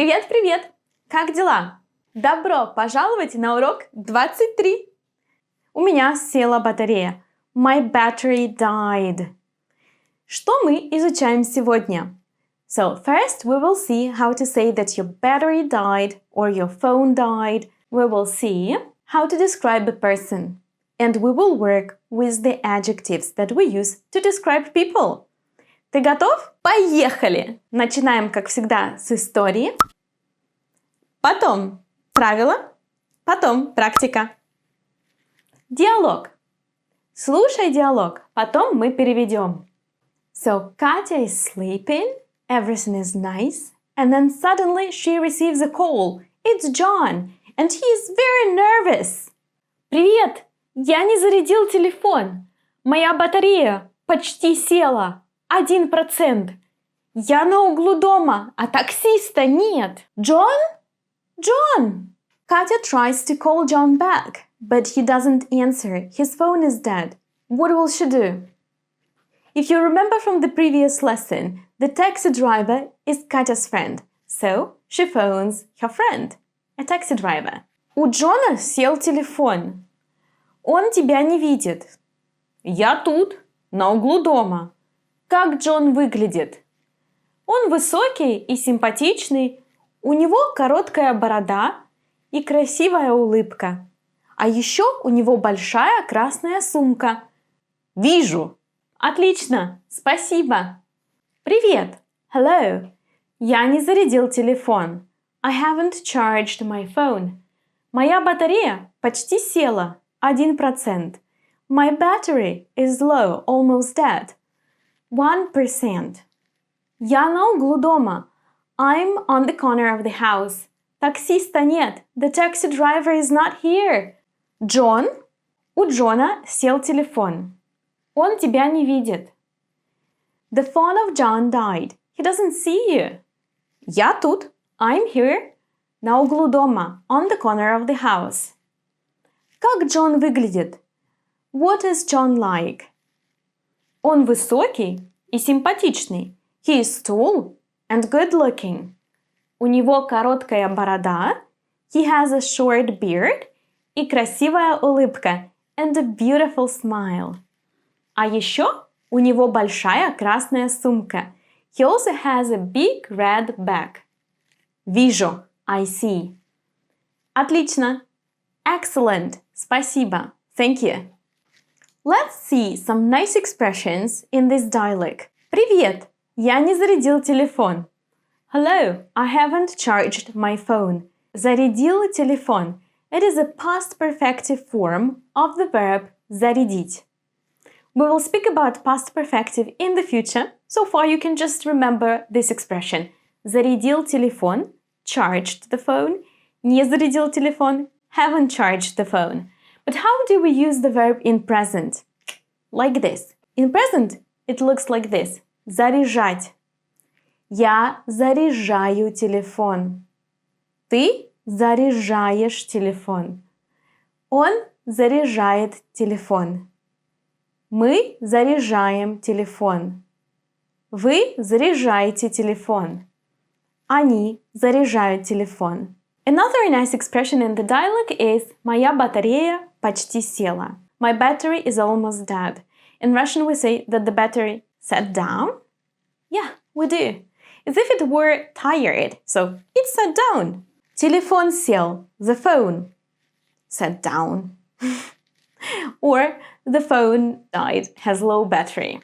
Привет-привет! Как дела? Добро пожаловать на урок 23. У меня села батарея. My battery died. Что мы изучаем сегодня? So, first we will see how to say that your battery died or your phone died. We will see how to describe a person. And we will work with the adjectives that we use to describe people. Ты готов? Поехали! Начинаем, как всегда, с истории. Потом правила. Потом практика. Диалог. Слушай диалог. Потом мы переведем. So, Katya is sleeping. Everything is nice. And then suddenly she receives a call. It's John. And he is very nervous. Привет! Я не зарядил телефон. Моя батарея почти села. 1%. Я на углу дома, а таксиста нет. John? John! Katya tries to call John back, but he doesn't answer. His phone is dead. What will she do? If you remember from the previous lesson, the taxi driver is Katya's friend. So, she phones her friend, a taxi driver. У Джона сел телефон. Он тебя не видит. Я тут, на углу дома. Как Джон выглядит? Он высокий и симпатичный, у него короткая борода и красивая улыбка. А еще у него большая красная сумка. Вижу. Отлично, спасибо. Привет. Hello. Я не зарядил телефон. I haven't charged my phone. Моя батарея почти села. 1%. My battery is low, almost dead. 1%. Я на углу дома. I'm on the corner of the house. Таксиста нет. The taxi driver is not here. Джон? У Джона сел телефон. Он тебя не видит. The phone of John died. He doesn't see you. Я тут. I'm here. На углу дома. On the corner of the house. Как Джон выглядит? What is John like? Он высокий и симпатичный. He is tall and good-looking. У него короткая борода. He has a short beard. И красивая улыбка. And a beautiful smile. А еще у него большая красная сумка. He also has a big red bag. Вижу. I see. Отлично. Excellent. Спасибо. Thank you. Let's see some nice expressions in this dialogue. Привет! Я не зарядил телефон. Hello, I haven't charged my phone. Зарядил телефон. It is a past perfective form of the verb зарядить. We will speak about past perfective in the future. So far you can just remember this expression. Зарядил телефон. Charged the phone. Не зарядил телефон. Haven't charged the phone. But how do we use the verb in present? Like this. In present, it looks like this. Заряжать. Я заряжаю телефон. Ты заряжаешь телефон. Он заряжает телефон. Мы заряжаем телефон. Вы заряжаете телефон. Они заряжают телефон. Another nice expression in the dialogue is «Моя батарея почти села». My battery is almost dead. In Russian we say that the battery sat down. Yeah, we do. As if it were tired. So, it sat down. Телефон сел. The phone sat down. Or the phone died, has low battery.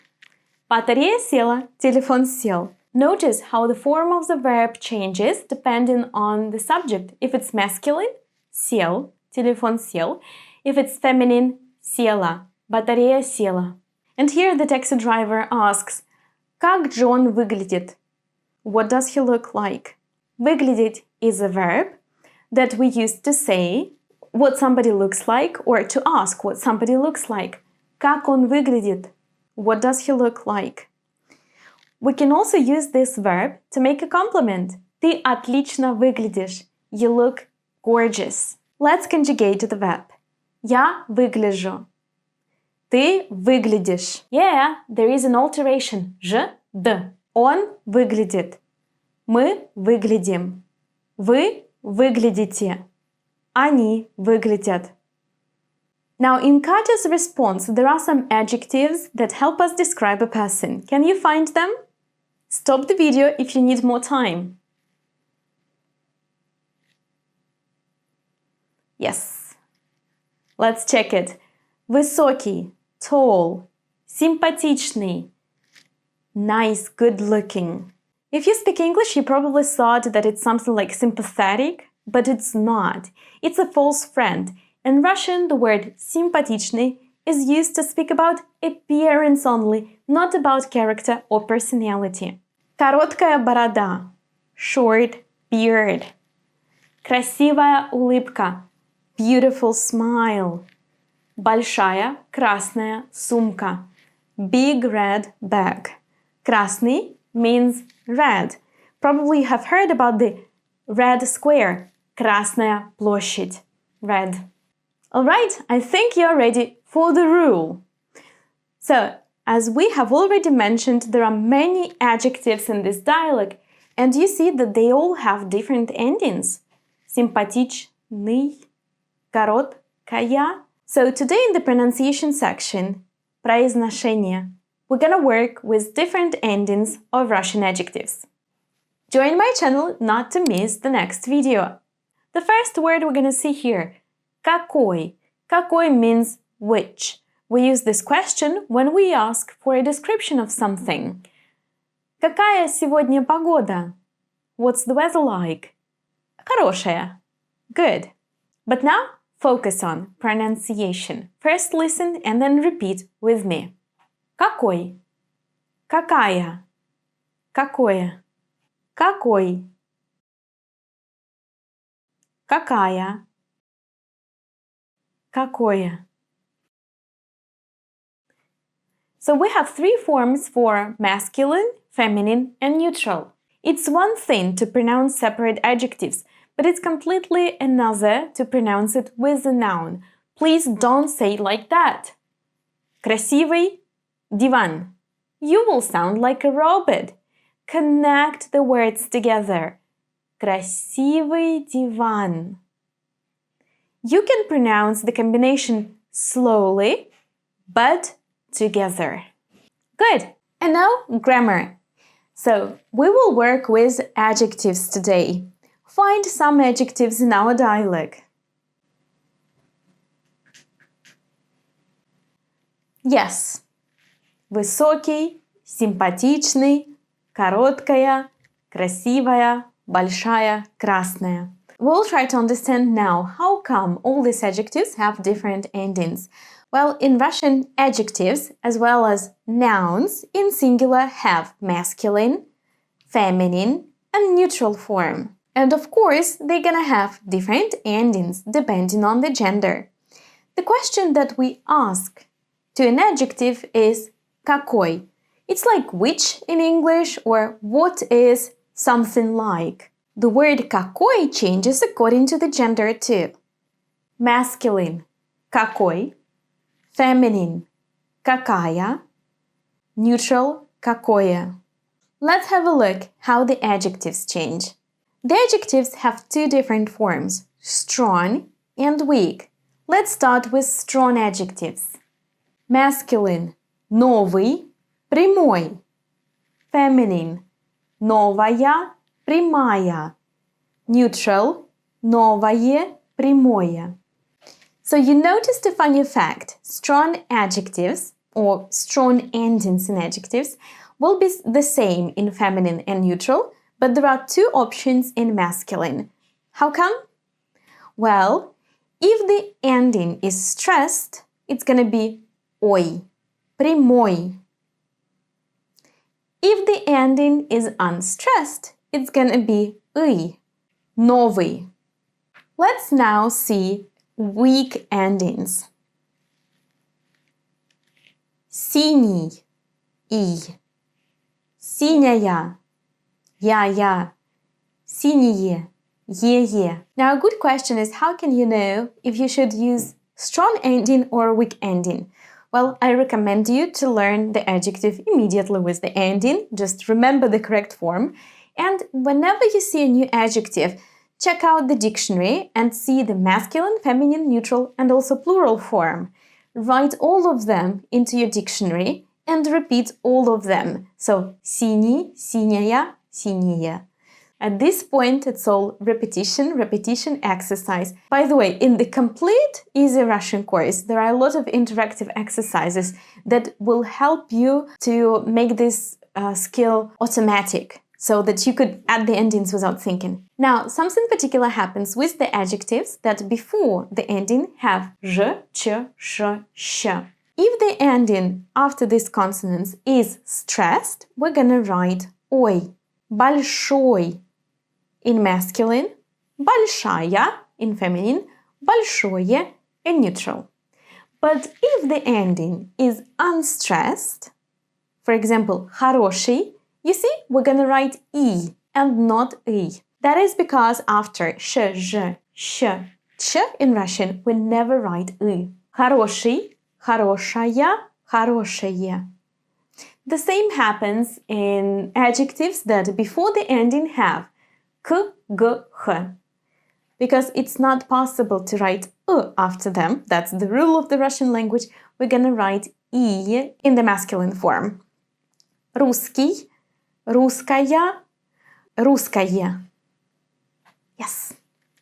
Батарея села. Телефон сел. Notice how the form of the verb changes depending on the subject. If it's masculine, сел, телефон сел. If it's feminine, села, батарея села. And here the taxi driver asks, как Джон выглядит? What does he look like? Выглядеть is a verb that we use to say what somebody looks like or to ask what somebody looks like. Как он выглядит? What does he look like? We can also use this verb to make a compliment. Ты отлично выглядишь. You look gorgeous. Let's conjugate the verb. Я выгляжу. Ты выглядишь. Yeah, there is an alteration. Ж, д. Он выглядит. Мы выглядим. Вы выглядите. Они выглядят. Now, in Katya's response, there are some adjectives that help us describe a person. Can you find them? Stop the video if you need more time. Yes. Let's check it. Высокий, tall, симпатичный, nice, good-looking. If you speak English, you probably thought that it's something like sympathetic, but it's not. It's a false friend. In Russian, the word sympatичный is used to speak about appearance only, not about character or personality. Короткая борода, short beard. Красивая улыбка, beautiful smile. Большая красная сумка, big red bag. Красный means red. Probably you have heard about the red square, Красная площадь, red. Alright, I think you're ready for the rule. So, as we have already mentioned, there are many adjectives in this dialogue, and you see that they all have different endings. Симпатичный, короткая. So today in the pronunciation section, Произношение, we're gonna work with different endings of Russian adjectives. Join my channel not to miss the next video. The first word we're gonna see here, какой. Какой means which. We use this question when we ask for a description of something. Какая сегодня погода? What's the weather like? Хорошая. Good. But now, focus on pronunciation. First listen and then repeat with me. Какой? Какая? Какое? Какой? Какая? Какое? So we have three forms for masculine, feminine, and neutral. It's one thing to pronounce separate adjectives, but it's completely another to pronounce it with a noun. Please don't say it like that. Красивый диван. You will sound like a robot. Connect the words together. Красивый диван. You can pronounce the combination slowly, but together. Good. And now grammar. So we will work with adjectives today. Find some adjectives in our dialogue. Yes. Высокий, симпатичный, короткая, красивая, большая, красная. We'll try to understand now how come all these adjectives have different endings. Well, in Russian, adjectives, as well as nouns, in singular have masculine, feminine, and neutral form. And of course, they're gonna have different endings depending on the gender. The question that we ask to an adjective is какой. It's like which in English or what is something like. The word какой changes according to the gender too. Masculine – какой, feminine – какая, neutral – какое. Let's have a look how the adjectives change. The adjectives have two different forms, strong and weak. Let's start with strong adjectives. Masculine – новый, прямой. Feminine – новая, прямая. Neutral – новое, прямое. So you noticed a funny fact. Strong adjectives or strong endings in adjectives will be the same in feminine and neutral, but there are two options in masculine. How come? Well, if the ending is stressed, it's gonna be ой, прямой. If the ending is unstressed, it's gonna be ый, новый. Let's now see weak endings. Синий, и. Синяя, я. Синие, е. Now a good question is how can you know if you should use strong ending or weak ending? Well, I recommend you to learn the adjective immediately with the ending. Just remember the correct form. And whenever you see a new adjective, Check out the dictionary and see the masculine, feminine, neutral, and also plural form. Write all of them into your dictionary and repeat all of them. So, синий, синяя, синие. At this point, it's all repetition exercise. By the way, in the complete Easy Russian course, there are a lot of interactive exercises that will help you to make this skill automatic, so that you could add the endings without thinking. Now, something particular happens with the adjectives that before the ending have ж, ч, ш, щ. If the ending after these consonants is stressed, we're gonna write ой. Большой in masculine, большая in feminine, большое in neutral. But if the ending is unstressed, for example, хороший, you see, we're gonna write и and not и. That is because after ш, ж, щ, ч in Russian, we never write и. Хороший, хорошая, хорошее. The same happens in adjectives that before the ending have k, g, h. Because it's not possible to write after them, that's the rule of the Russian language, we're gonna write и in the masculine form. Русский, русская, русское. Yes,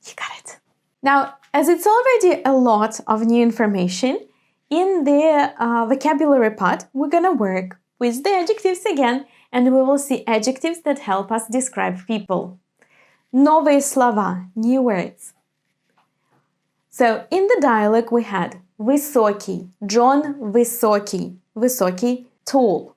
you got it. Now, as it's already a lot of new information, in the vocabulary part, we're gonna work with the adjectives again, and we will see adjectives that help us describe people. Новые слова, new words. So, in the dialogue we had высокий, John высокий, высокий, tall.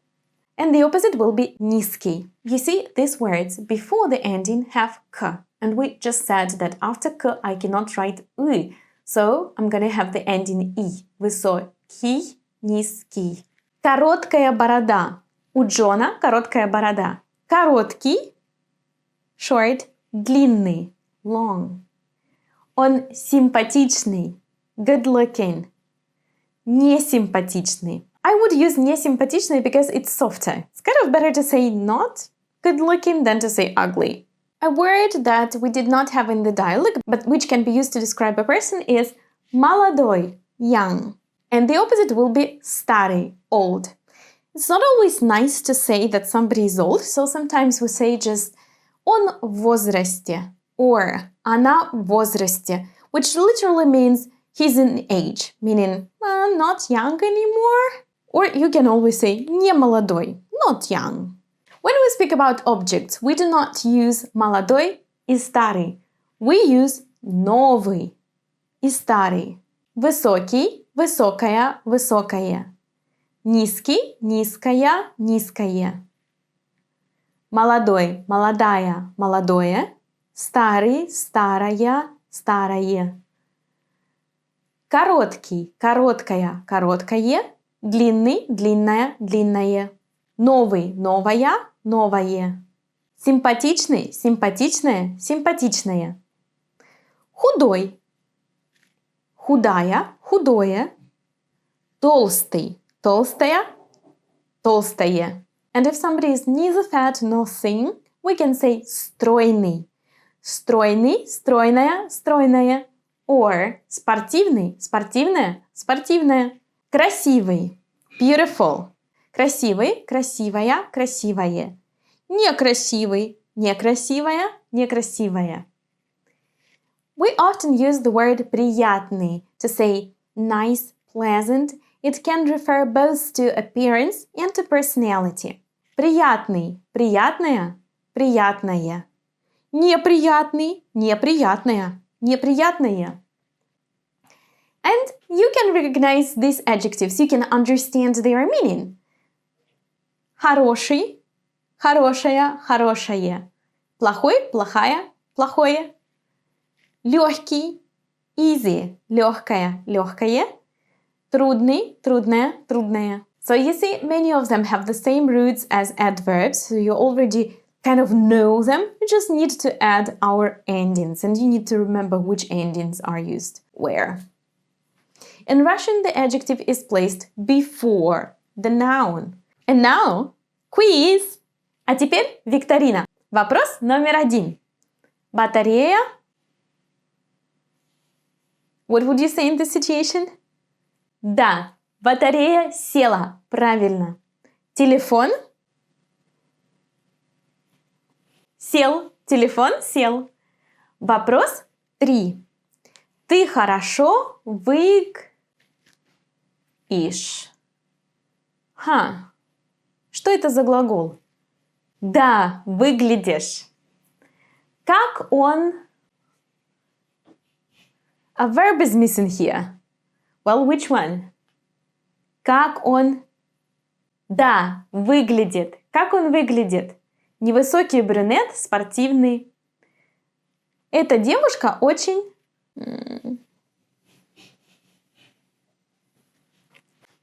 And the opposite will be низкий. You see, these words before the ending have k. And we just said that after k I cannot write y. So I'm gonna have the ending и. Высокий, низкий. Короткая борода. У Джона короткая борода. Короткий, short, длинный, long. Он симпатичный, good looking. Несимпатичный. I would use несимпатичный because it's softer. It's kind of better to say not good looking than to say ugly. A word that we did not have in the dialogue, but which can be used to describe a person is молодой, young. And the opposite will be старый, old. It's not always nice to say that somebody is old, so sometimes we say just он в возрасте or она в возрасте, which literally means he's in age, meaning not young anymore. Or you can always say не молодой, not young. When we speak about objects, we do not use молодой и старый. We use новый и старый. Высокий, высокая, высокое. Низкий, низкая, низкое. Молодой, молодая, молодое. Старый, старая, старое. Короткий, короткая, короткое. Длинный, длинная, длинное. Новый, новая, новое. Симпатичный, симпатичное, симпатичное. Худой, худая, худое. Толстый, толстая, толстое. And if somebody is neither fat nor thin, we can say стройный. Стройный, стройная, стройная. Or спортивный, спортивная, спортивная. Красивый, beautiful. Красивый, красивая, красивое. Некрасивый, некрасивая, некрасивая. We often use the word приятный to say nice, pleasant. It can refer both to appearance and to personality. Приятный, приятная, приятное. Неприятный, неприятная, неприятное. And you can recognize these adjectives. You can understand their meaning. Хороший, хорошая, хорошее. Плохой, плохая, плохое. Легкий, easy, легкая, легкое. Трудный, трудная, трудное. So you see, many of them have the same roots as adverbs, so you already kind of know them. You just need to add our endings, and you need to remember which endings are used where. In Russian, the adjective is placed before the noun. And now, quiz! А теперь викторина. Вопрос номер 1. Батарея What would you say in this situation? Да, батарея села. Правильно. Телефон сел. Телефон сел. Вопрос 3. Ты хорошо выглядишь. Что это за глагол? Да, выглядишь. Как он... A verb is missing here. Well, which one? Как он... Да, выглядит. Как он выглядит? Невысокий брюнет, спортивный. Эта девушка очень...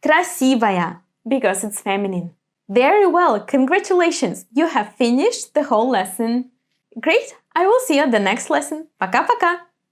красивая. Because it's feminine. Very well. Congratulations. You have finished the whole lesson. Great. I will see you at the next lesson. Пока-пока.